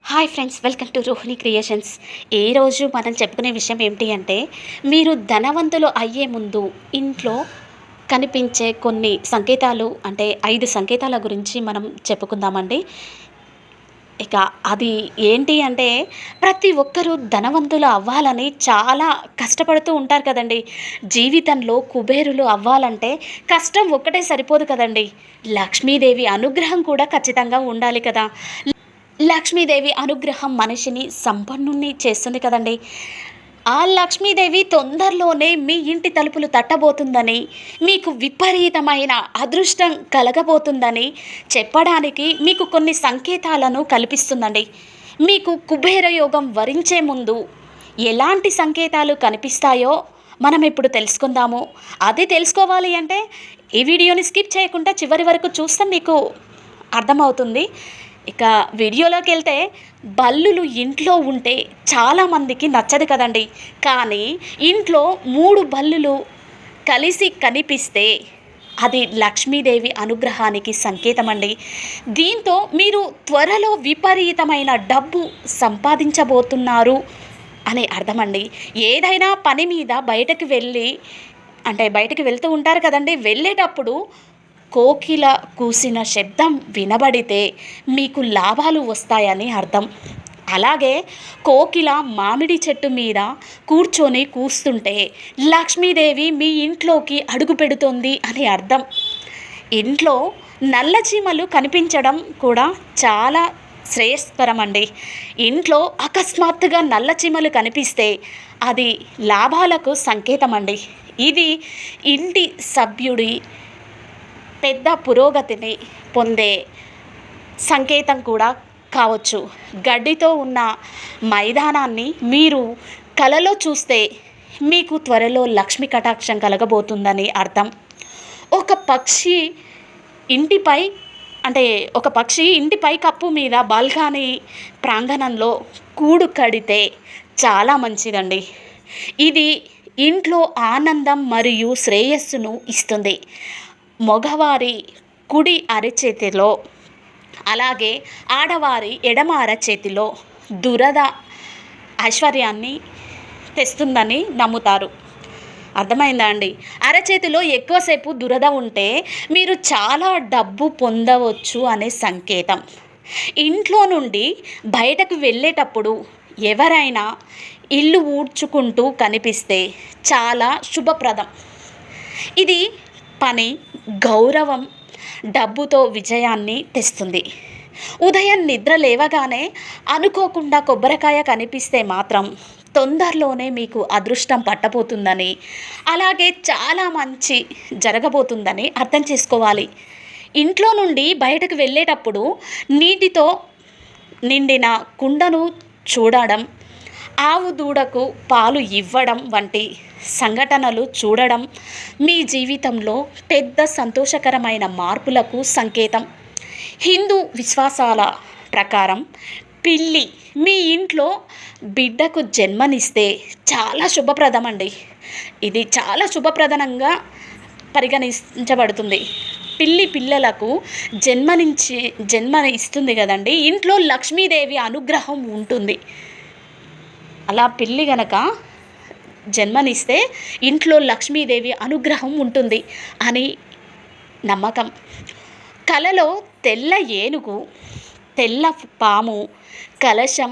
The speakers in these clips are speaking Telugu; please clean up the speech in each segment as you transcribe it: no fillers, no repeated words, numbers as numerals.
Hi friends, welcome to Rohini creations. ఈరోజు మనం చెప్పుకునే విషయం ఏమిటి అంటే, మీరు ధనవంతులు అయ్యే ముందు ఇంట్లో కనిపించే కొన్ని సంకేతాలు, అంటే 5 సంకేతాల గురించి మనం చెప్పుకుందామండి. ఇక అది ఏంటి అంటే, ప్రతి ఒక్కరూ ధనవంతులు అవ్వాలని చాలా కష్టపడుతూ ఉంటారు కదండీ. జీవితంలో కుబేరులు అవ్వాలంటే కష్టం ఒక్కటే సరిపోదు కదండీ. లక్ష్మీదేవి అనుగ్రహం కూడా ఖచ్చితంగా ఉండాలి కదా. లక్ష్మీదేవి అనుగ్రహం మనిషిని సంపన్నుణ్ణి చేస్తుంది కదండీ. ఆ లక్ష్మీదేవి తొందరలోనే మీ ఇంటి తలుపులు తట్టబోతుందని, మీకు విపరీతమైన అదృష్టం కలగబోతుందని చెప్పడానికి మీకు కొన్ని సంకేతాలను కల్పిస్తుందండి. మీకు కుబేర యోగం వరించే ముందు ఎలాంటి సంకేతాలు కనిపిస్తాయో మనం ఇప్పుడు తెలుసుకుందాము. అది తెలుసుకోవాలి అంటే ఈ వీడియోని స్కిప్ చేయకుండా చివరి వరకు చూస్తే మీకు అర్థమవుతుంది. ఇక వీడియోలోకెళ్తే, బల్లులు ఇంట్లో ఉంటే చాలామందికి నచ్చదు కదండీ. కానీ ఇంట్లో 3 బల్లులు కలిసి కనిపిస్తే అది లక్ష్మీదేవి అనుగ్రహానికి సంకేతమండి. దీంతో మీరు త్వరలో విపరీతమైన డబ్బు సంపాదించబోతున్నారు అని అర్థమండి. ఏదైనా పని మీద బయటకు వెళ్తూ ఉంటారు కదండీ. వెళ్ళేటప్పుడు కోకిల కూసిన శబ్దం వినబడితే మీకు లాభాలు వస్తాయని అర్థం. అలాగే కోకిల మామిడి చెట్టు మీద కూర్చొని కూస్తుంటే లక్ష్మీదేవి మీ ఇంట్లోకి అడుగు పెడుతోంది అని అర్థం. ఇంట్లో నల్ల చీమలు కనిపించడం కూడా చాలా శ్రేయస్కరం అండి. ఇంట్లో అకస్మాత్తుగా నల్ల చీమలు కనిపిస్తే అది లాభాలకు సంకేతం అండి. ఇది ఇంటి సభ్యుడి పెద్ద పురోగతిని పొందే సంకేతం కూడా కావచ్చు. గడ్డితో ఉన్న మైదానాన్ని మీరు కలలో చూస్తే మీకు త్వరలో లక్ష్మీ కటాక్షం కలగబోతుందని అర్థం. ఒక పక్షి ఇంటిపై ఇంటిపై కప్పు మీద బాల్కనీ ప్రాంగణంలో కూడు కడితే చాలా మంచిదండి. ఇది ఇంట్లో ఆనందం మరియు శ్రేయస్సును ఇస్తుంది. మగవారి కుడి అరచేతిలో, అలాగే ఆడవారి ఎడమ అరచేతిలో దురద ఐశ్వర్యాన్ని తెస్తుందని నమ్ముతారు. అర్థమైందా అండి? అరచేతిలో ఎక్కువసేపు దురద ఉంటే మీరు చాలా డబ్బు పొందవచ్చు అనే సంకేతం. ఇంట్లో నుండి బయటకు వెళ్ళేటప్పుడు ఎవరైనా ఇల్లు ఊడ్చుకుంటూ కనిపిస్తే చాలా శుభప్రదం. ఇది పని, గౌరవం, డబ్బుతో విజయాన్ని తెస్తుంది. ఉదయం నిద్ర లేవగానే అనుకోకుండా కొబ్బరికాయ కనిపిస్తే మాత్రం తొందరలోనే మీకు అదృష్టం పట్టబోతుందని, అలాగే చాలా మంచి జరగబోతుందని అర్థం చేసుకోవాలి. ఇంట్లో నుండి బయటకు వెళ్ళేటప్పుడు నీటితో నిండిన కుండను చూడడం, ఆవు దూడకు పాలు ఇవ్వడం వంటి సంఘటనలు చూడడం మీ జీవితంలో పెద్ద సంతోషకరమైన మార్పులకు సంకేతం. హిందూ విశ్వాసాల ప్రకారం పిల్లి మీ ఇంట్లో బిడ్డకు జన్మనిస్తే చాలా శుభప్రదం అండి. ఇది చాలా శుభప్రదంగా పరిగణించబడుతుంది. పిల్లలకు జన్మ ఇస్తుంది కదండి. ఇంట్లో లక్ష్మీదేవి అనుగ్రహం ఉంటుంది. అలా పిల్లి గనక జన్మనిస్తే ఇంట్లో లక్ష్మీదేవి అనుగ్రహం ఉంటుంది అని నమ్మకం. కలలో తెల్ల ఏనుగు, తెల్ల పాము, కలశం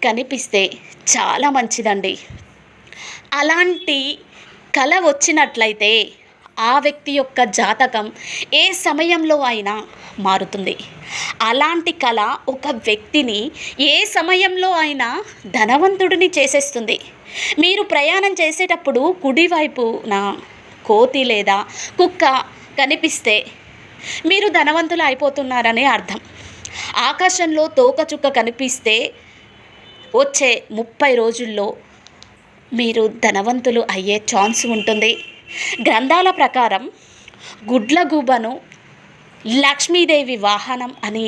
కనిపిస్తే చాలా మంచిదండి. అలాంటి కల వచ్చినట్లయితే ఆ వ్యక్తి యొక్క జాతకం ఏ సమయంలో అయినా మారుతుంది. అలాంటి కళ ఒక వ్యక్తిని ఏ సమయంలో అయినా ధనవంతుడిని చేసేస్తుంది. మీరు ప్రయాణం చేసేటప్పుడు కుడివైపున కోతి లేదా కుక్క కనిపిస్తే మీరు ధనవంతులు అయిపోతున్నారని అర్థం. ఆకాశంలో తోకచుక్క కనిపిస్తే వచ్చే 30 రోజుల్లో మీరు ధనవంతులు అయ్యే ఛాన్స్ ఉంటుంది. గ్రంథాల ప్రకారం గుడ్లగూబను లక్ష్మీదేవి వాహనం అని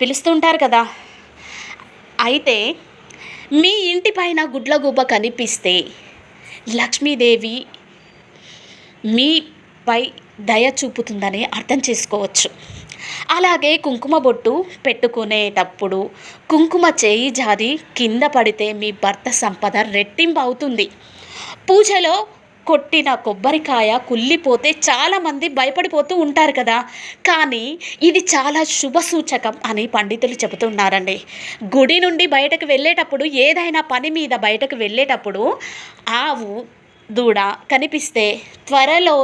పిలుస్తుంటారు కదా. అయితే మీ ఇంటిపైన గుడ్లగూబ కనిపిస్తే లక్ష్మీదేవి మీపై దయ చూపుతుందని అర్థం చేసుకోవచ్చు. అలాగే కుంకుమ బొట్టు పెట్టుకునేటప్పుడు కుంకుమ చేయి జారి కింద పడితే మీ భర్త సంపద రెట్టింపు అవుతుంది. పూజలో కొట్టిన కొబ్బరికాయ కుళ్ళిపోతే చాలామంది భయపడిపోతూ ఉంటారు కదా! కానీ ఇది చాలా శుభ సూచకం అని పండితులు చెబుతున్నారండి. గుడి నుండి బయటకు వెళ్ళేటప్పుడు, ఏదైనా పని మీద బయటకు వెళ్ళేటప్పుడు ఆవు, దూడ కనిపిస్తే త్వరలో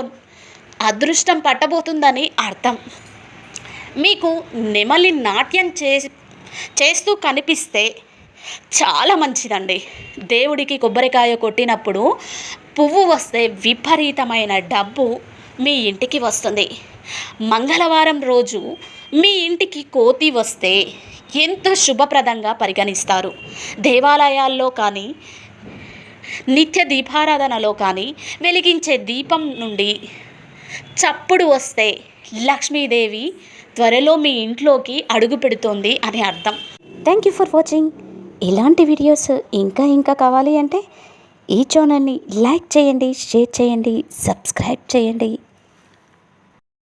అదృష్టం పట్టబోతుందని అర్థం. మీకు నెమలి నాట్యం చేస్తూ కనిపిస్తే చాలా మంచిదండి. దేవుడికి కొబ్బరికాయ కొట్టినప్పుడు పువ్వు వస్తే విపరీతమైన డబ్బు మీ ఇంటికి వస్తుంది. మంగళవారం రోజు మీ ఇంటికి కోతి వస్తే ఎంతో శుభప్రదంగా పరిగణిస్తారు. దేవాలయాల్లో కానీ, నిత్య దీపారాధనలో కానీ వెలిగించే దీపం నుండి చప్పుడు వస్తే లక్ష్మీదేవి త్వరలో మీ ఇంట్లోకి అడుగు పెడుతోంది అని అర్థం. Thank you for watching. ఇలాంటి వీడియోస్ ఇంకా కావాలి అంటే ఈ ఛానల్ని లైక్ చేయండి, షేర్ చేయండి, సబ్స్క్రైబ్ చేయండి.